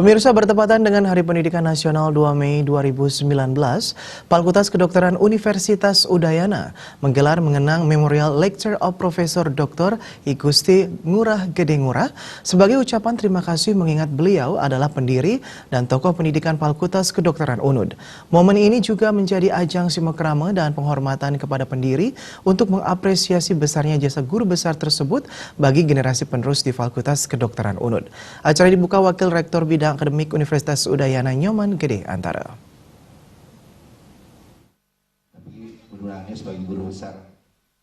Pemirsa, bertepatan dengan Hari Pendidikan Nasional 2 Mei 2019, Fakultas Kedokteran Universitas Udayana menggelar mengenang Memorial Lecture of Profesor Dr. I Gusti Ngurah Gede Ngurah sebagai ucapan terima kasih mengingat beliau adalah pendiri dan tokoh pendidikan Fakultas Kedokteran UNUD. Momen ini juga menjadi ajang simakrama dan penghormatan kepada pendiri untuk mengapresiasi besarnya jasa guru besar tersebut bagi generasi penerus di Fakultas Kedokteran UNUD. Acara dibuka Wakil Rektor Bidang Akademik Universitas Udayana Nyoman Gede Antara.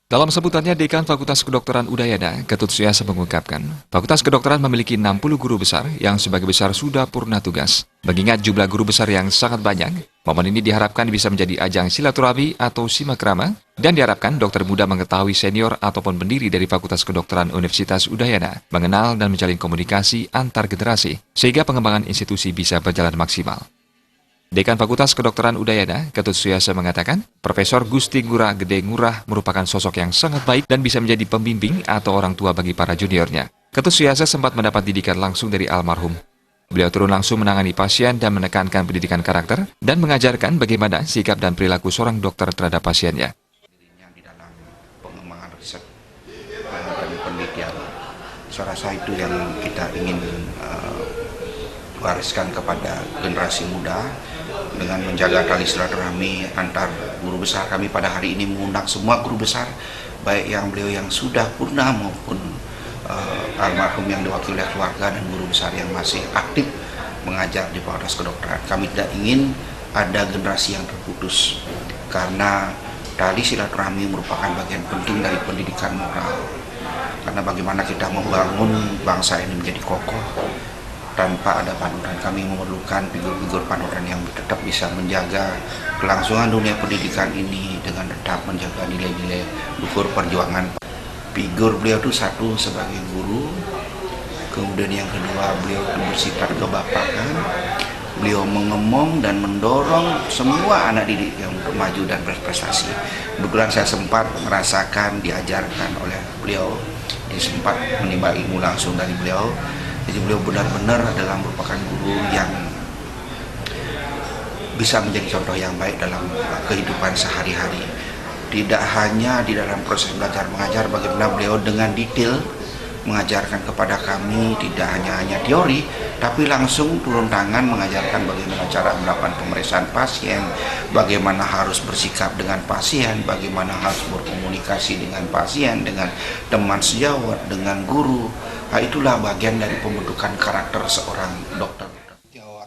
Dalam sebutannya, Dekan Fakultas Kedokteran Udayana, Ketut Suyasa mengungkapkan, Fakultas Kedokteran memiliki 60 guru besar yang sebagai besar sudah purna tugas. Mengingat jumlah guru besar yang sangat banyak, momen ini diharapkan bisa menjadi ajang silaturahmi atau simakrama, dan diharapkan dokter muda mengetahui senior ataupun pendiri dari Fakultas Kedokteran Universitas Udayana, mengenal dan menjalin komunikasi antar generasi, sehingga pengembangan institusi bisa berjalan maksimal. Dekan Fakultas Kedokteran Udayana, Ketut Suyasa mengatakan, Profesor Gusti Ngurah Gede Ngurah merupakan sosok yang sangat baik dan bisa menjadi pembimbing atau orang tua bagi para juniornya. Ketut Suyasa sempat mendapat didikan langsung dari almarhum. Beliau turun langsung menangani pasien dan menekankan pendidikan karakter dan mengajarkan bagaimana sikap dan perilaku seorang dokter terhadap pasiennya. Di dalam pengembangan riset dan penelitian, saya rasa itu yang kita ingin wariskan kepada generasi muda dengan menjaga tali silaturahmi antar guru besar. Kami pada hari ini mengundang semua guru besar, baik yang beliau yang sudah purna maupun almarhum yang diwakili oleh keluarga dan guru besar yang masih aktif mengajar di Fakultas Kedokteran. Kami tidak ingin ada generasi yang terputus karena tali silaturahmi merupakan bagian penting dari pendidikan moral. Karena bagaimana kita membangun bangsa ini menjadi kokoh tanpa ada panutan. Kami memerlukan figur-figur panutan yang tetap bisa menjaga kelangsungan dunia pendidikan ini dengan tetap menjaga nilai-nilai luhur perjuangan. Figur beliau itu satu sebagai guru, kemudian yang kedua beliau itu bersifat kebapakan. Beliau mengemong dan mendorong semua anak didik yang untuk maju dan berprestasi. Kebetulan saya sempat merasakan diajarkan oleh beliau, sempat menimba ilmu langsung dari beliau. Jadi beliau benar-benar adalah merupakan guru yang bisa menjadi contoh yang baik dalam kehidupan sehari-hari. Tidak hanya di dalam proses belajar mengajar, bagaimana beliau dengan detail mengajarkan kepada kami tidak hanya teori, tapi langsung turun tangan mengajarkan bagaimana cara melakukan pemeriksaan pasien, bagaimana harus bersikap dengan pasien, bagaimana harus berkomunikasi dengan pasien, dengan teman sejawat, dengan guru. Nah, itulah bagian dari pembentukan karakter seorang dokter.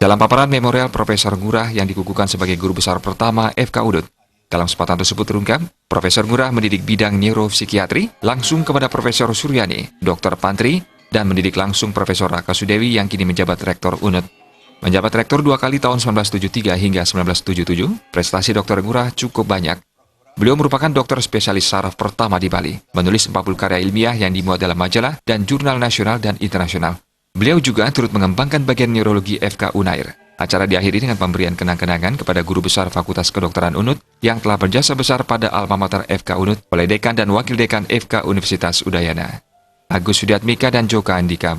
Dalam paparan memorial Profesor Ngurah yang dikukuhkan sebagai guru besar pertama FK UNUD, dalam kesempatan tersebut terungkap, Profesor Ngurah mendidik bidang neuropsikiatri langsung kepada Profesor Suryani, Dr. Pantri, dan mendidik langsung Profesor Raka Sudewi yang kini menjabat Rektor UNUD. Menjabat Rektor 2 kali tahun 1973 hingga 1977, prestasi Dr. Ngurah cukup banyak. Beliau merupakan dokter spesialis saraf pertama di Bali, menulis 40 karya ilmiah yang dimuat dalam majalah dan jurnal nasional dan internasional. Beliau juga turut mengembangkan bagian neurologi FK Unair. Acara diakhiri dengan pemberian kenang-kenangan kepada guru besar Fakultas Kedokteran UNUD yang telah berjasa besar pada alma mater FK UNUD oleh Dekan dan Wakil Dekan FK Universitas Udayana. Agus Sudiatmika dan Joka Andika.